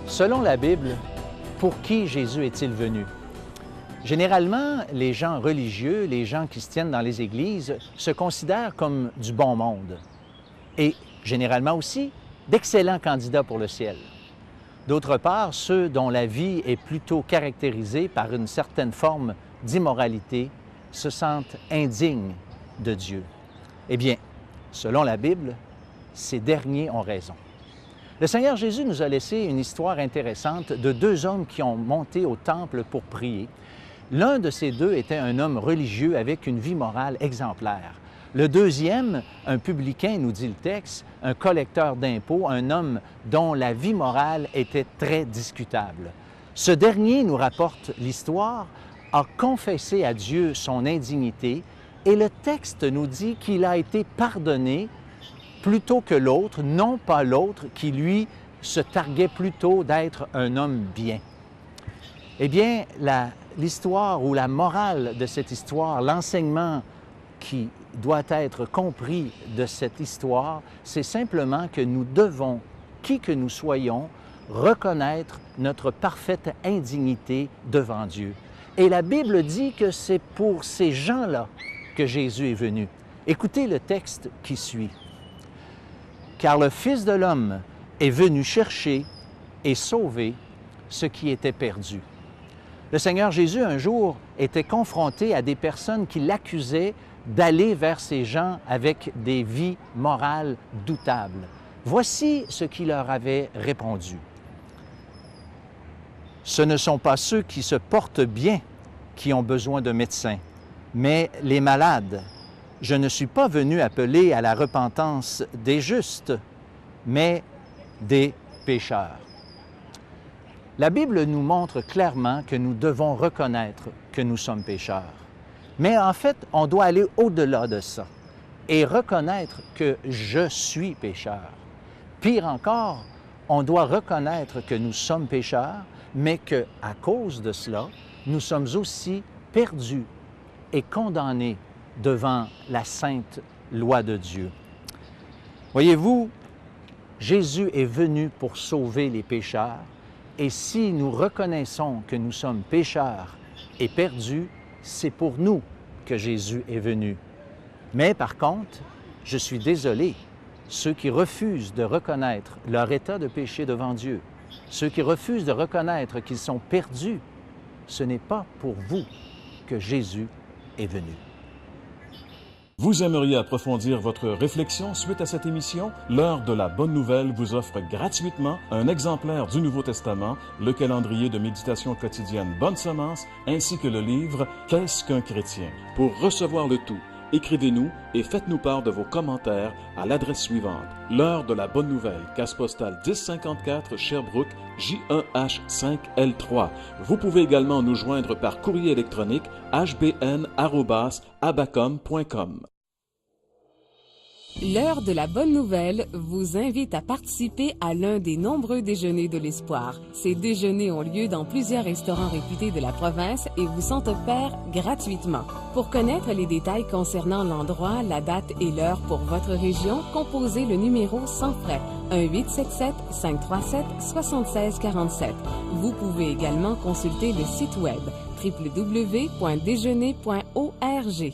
Selon la Bible, pour qui Jésus est-il venu? Généralement, les gens religieux, les gens qui se tiennent dans les églises, se considèrent comme du bon monde et généralement aussi d'excellents candidats pour le ciel. D'autre part, ceux dont la vie est plutôt caractérisée par une certaine forme d'immoralité se sentent indignes de Dieu. Eh bien, selon la Bible, ces derniers ont raison. Le Seigneur Jésus nous a laissé une histoire intéressante de deux hommes qui ont monté au temple pour prier. L'un de ces deux était un homme religieux avec une vie morale exemplaire. Le deuxième, un publicain, nous dit le texte, un collecteur d'impôts, un homme dont la vie morale était très discutable. Ce dernier, nous rapporte l'histoire, a confessé à Dieu son indignité et le texte nous dit qu'il a été pardonné plutôt que l'autre, non pas l'autre qui, lui, se targuait plutôt d'être un homme bien. Eh bien, l'histoire ou la morale de cette histoire, l'enseignement qui doit être compris de cette histoire, c'est simplement que nous devons, qui que nous soyons, reconnaître notre parfaite indignité devant Dieu. Et la Bible dit que c'est pour ces gens-là que Jésus est venu. Écoutez le texte qui suit. « Car le Fils de l'homme est venu chercher et sauver ce qui était perdu. » Le Seigneur Jésus, un jour, était confronté à des personnes qui l'accusaient d'aller vers ces gens avec des vies morales doutables. Voici ce qu'il leur avait répondu. « Ce ne sont pas ceux qui se portent bien qui ont besoin de médecins, mais les malades. Je ne suis pas venu appeler à la repentance des justes, mais des pécheurs. » La Bible nous montre clairement que nous devons reconnaître que nous sommes pécheurs. Mais en fait, on doit aller au-delà de ça et reconnaître que je suis pécheur. Pire encore, on doit reconnaître que nous sommes pécheurs, mais qu'à cause de cela, nous sommes aussi perdus et condamnés devant la sainte loi de Dieu. Voyez-vous, Jésus est venu pour sauver les pécheurs, et si nous reconnaissons que nous sommes pécheurs et perdus, c'est pour nous que Jésus est venu. Mais par contre, je suis désolé, ceux qui refusent de reconnaître leur état de péché devant Dieu, ceux qui refusent de reconnaître qu'ils sont perdus, ce n'est pas pour vous que Jésus est venu. Vous aimeriez approfondir votre réflexion suite à cette émission? L'Heure de la Bonne Nouvelle vous offre gratuitement un exemplaire du Nouveau Testament, le calendrier de méditation quotidienne Bonne Semence, ainsi que le livre Qu'est-ce qu'un chrétien? Pour recevoir le tout, écrivez-nous et faites-nous part de vos commentaires à l'adresse suivante. L'Heure de la Bonne Nouvelle, case postale 1054 Sherbrooke, J1H5L3. Vous pouvez également nous joindre par courrier électronique hbn@abacom.com. L'Heure de la Bonne Nouvelle vous invite à participer à l'un des nombreux déjeuners de l'espoir. Ces déjeuners ont lieu dans plusieurs restaurants réputés de la province et vous sont offerts gratuitement. Pour connaître les détails concernant l'endroit, la date et l'heure pour votre région, composez le numéro sans frais 1-877-537-7647. Vous pouvez également consulter le site web www.déjeuner.org.